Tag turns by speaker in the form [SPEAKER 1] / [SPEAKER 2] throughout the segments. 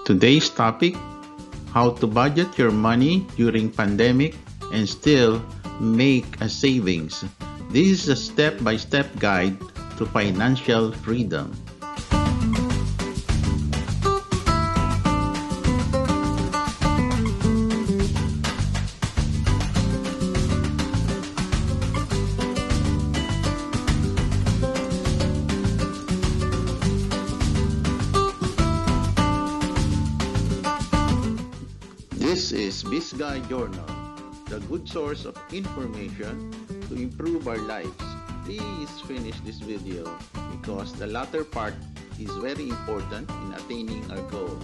[SPEAKER 1] Today's topic, how to budget your money during pandemic and still make a savings. This is a step-by-step guide to financial freedom. This is Bisgay Journal, the good source of information to improve our lives. Please finish this video because the latter part is very important in attaining our goal.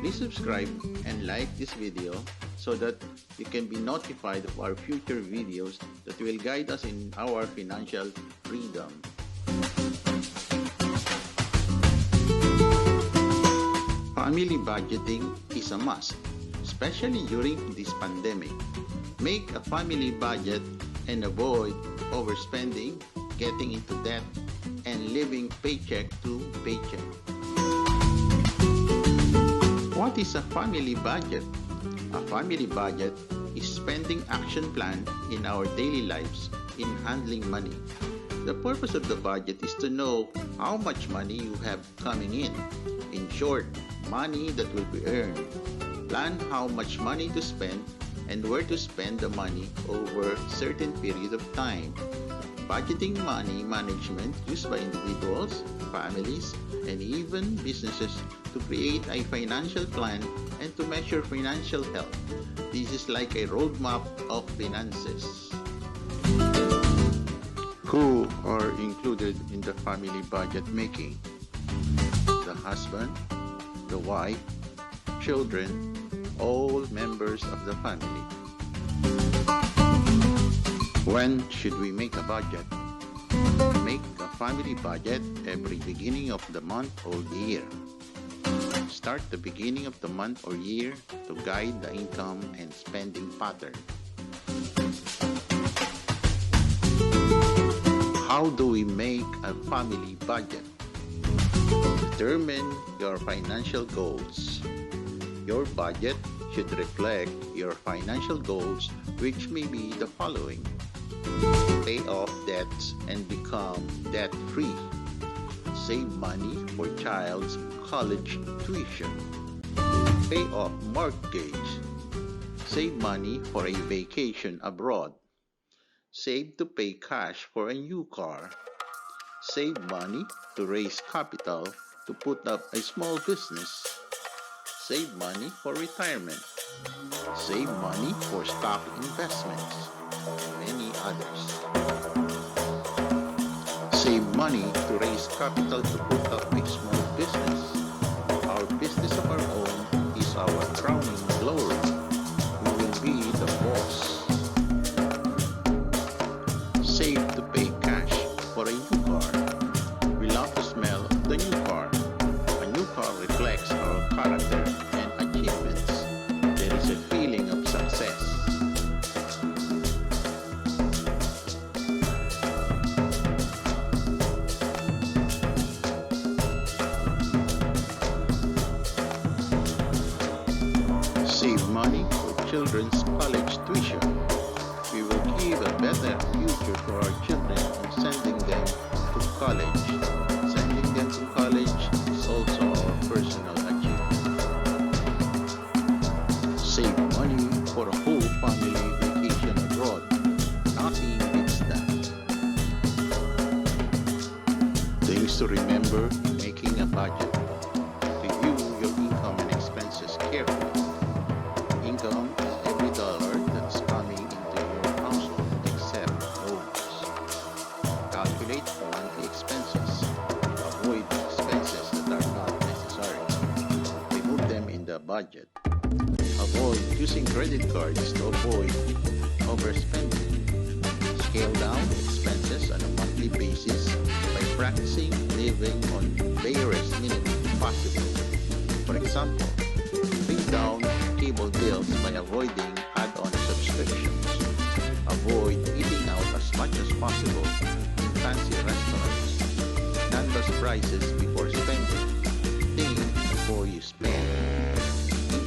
[SPEAKER 1] Please subscribe and like this video so that you can be notified of our future videos that will guide us in our financial freedom. Family budgeting is a must, especially during this pandemic. Make a family budget and avoid overspending, getting into debt, and living paycheck to paycheck. What is a family budget? A family budget is spending action plan in our daily lives in handling money. The purpose of the budget is to know how much money you have coming in. In short, money that will be earned. Plan how much money to spend and where to spend the money over a certain period of time. Budgeting money management used by individuals, families, and even businesses to create a financial plan and to measure financial health. This is like a roadmap of finances. Who are included in the family budget making? The husband, the wife, children, all members of the family. When should we make a budget? Make a family budget every beginning of the month or year. Start the beginning of the month or year to guide the income and spending pattern. How do we make a family budget? Determine your financial goals. Your budget should reflect your financial goals, which may be the following: pay off debts and become debt-free, save money for child's college tuition, pay off mortgage, save money for a vacation abroad, save to pay cash for a new car, save money to raise capital to put up a small business, save money for retirement, save money for stock investments, and many others. Save money to raise capital to put up a small business. Our business of our own is our crowning glory. We will be the boss. Save to pay cash for a new car. We love the smell of the new car. A new car reflects our character and achievements. There is a feeling of success. Save money for children's college tuition. We will give a better future for our children in sending them to college. Sending them to college is also our personal achievement. Save money for a whole family vacation abroad. Nothing beats that. Things to remember in making a budget. Review your income and expenses carefully. Income is every dollar that's coming into your household except loans. Calculate monthly expenses. Avoid expenses that are not necessary. Remove them in the budget. Avoid using credit cards to avoid overspending. Scale down expenses on a monthly basis by practicing living on barest minimum possible. For example, pay down cable bills by avoiding add-on subscriptions. Avoid eating out as much as possible in fancy restaurants. Canvas prices before spending. Think before you spend.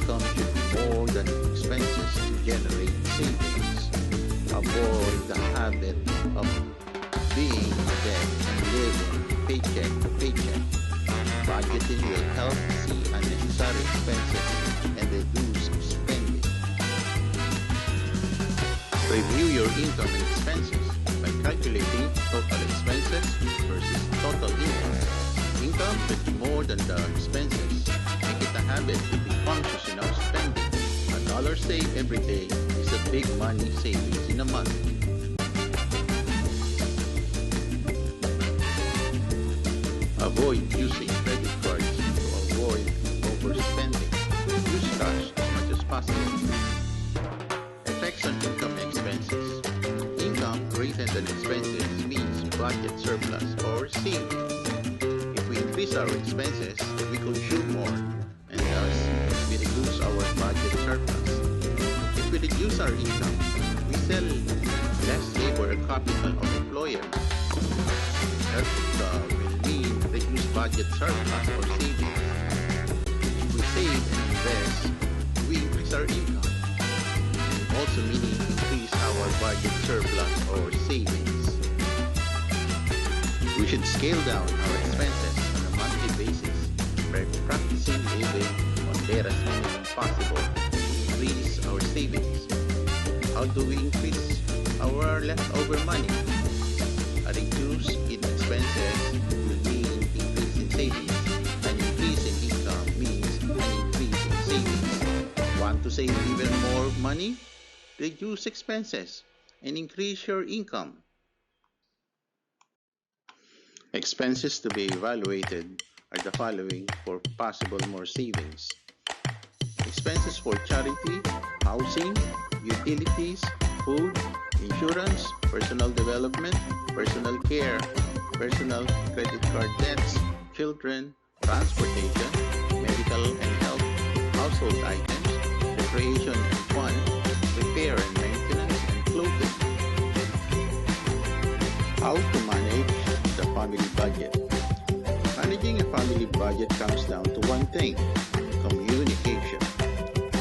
[SPEAKER 1] income should be more than expenses to generate savings. Avoid the habit of being in debt and living paycheck to paycheck. Budgeting will help see unnecessary expenses and reduce spending. Review your income and expenses by calculating total expenses versus total income. Income should be more than the expenses. Make it a habit to be conscious in our spending. $1 saved every day is a big money savings in a month. Avoid using credit cards to avoid overspending. Use cash as much as possible. Effects on income and expenses. Income greater than expenses means budget surplus or savings. If we increase our expenses, we consume more, and thus we reduce our budget surplus. If we reduce our income, we sell less labor capital of employer. That will mean reduce budget surplus or savings. If we save and invest, we increase our income, and also meaning increase our budget surplus or savings. We should scale down our expenses on a monthly basis by practicing living on barest minimum possible to increase our savings. How do we increase our leftover money? A reduce in expenses will mean increase in savings. An increase in income means an increase in savings. Want to save even more money? Reduce expenses and increase your income. Expenses to be evaluated are the following for possible more savings. Expenses for charity, housing, utilities, food, insurance, personal development, personal care, personal credit card debts, children, transportation, medical and health, household items, recreation and fun, repair and maintenance, and clothing. How to manage the family budget. Managing a family budget comes down to one thing: communication.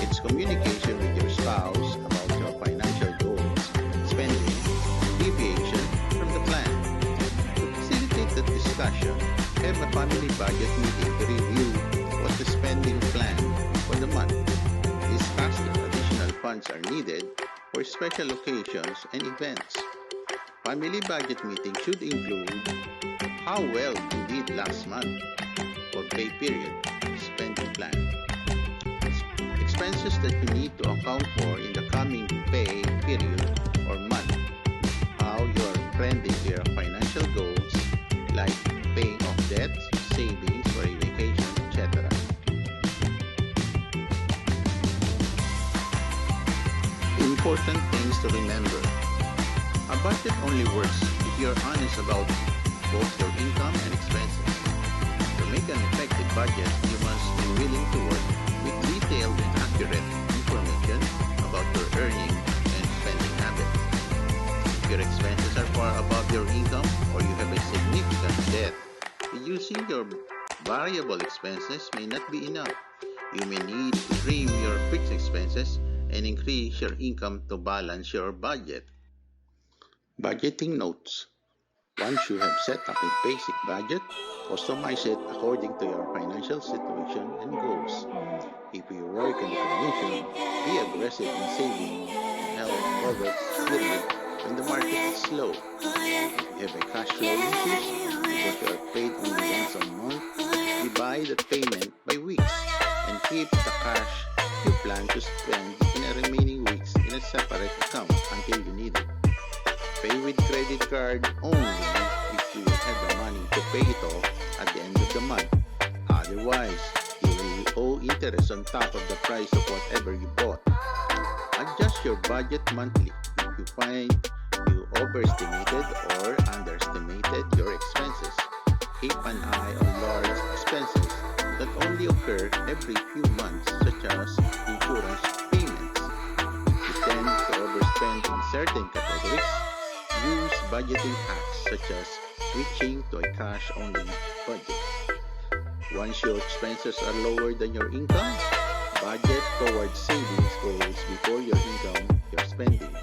[SPEAKER 1] It's communication with your spouse about your financial goals, spending, and deviation from the plan. To facilitate the discussion, have a family budget meeting to review what the spending plan for the month. Discuss if additional funds are needed for special occasions and events. Family budget meeting should include how well you did last month or pay period, spending plan. Expenses that you need to account for in the coming pay period or month. How you are trending to your financial goals like paying off debts, savings for a vacation, etc. Important things to remember. A budget only works if you're honest about both your income and expenses. To make an effective budget, you must be willing to work with detailed and accurate information about your earning and spending habits. If your expenses are far above your income or you have a significant debt, reducing your variable expenses may not be enough. You may need to trim your fixed expenses and increase your income to balance your budget. Budgeting notes. Once you have set up a basic budget, customize it according to your financial situation and goals. If you work in a commission, be aggressive in saving and help cover period when the market is slow. If you have a cash flow issues because you are paid only once a month, divide the payment by weeks and keep the cash you plan to spend in the remaining weeks in a separate account until you need it. Pay with credit card only if you have the money to pay it off at the end of the month. Otherwise, you will owe interest on top of the price of whatever you bought. Adjust your budget monthly if you find you overestimated or underestimated your expenses. Keep an eye on large expenses that only occur every few months, such as insurance payments. If you tend to overspend in certain categories, use budgeting hacks such as switching to a cash-only budget. Once your expenses are lower than your income, Budget towards savings goals before your income, your spending.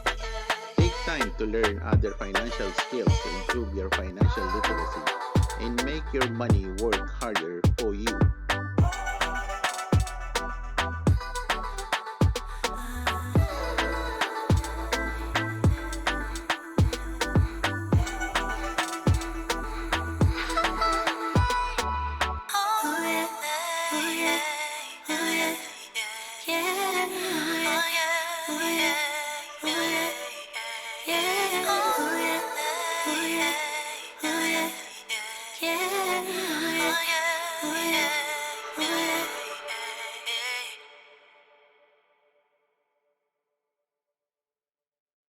[SPEAKER 1] Take time to learn other financial skills to improve your financial literacy and make your money work harder for you.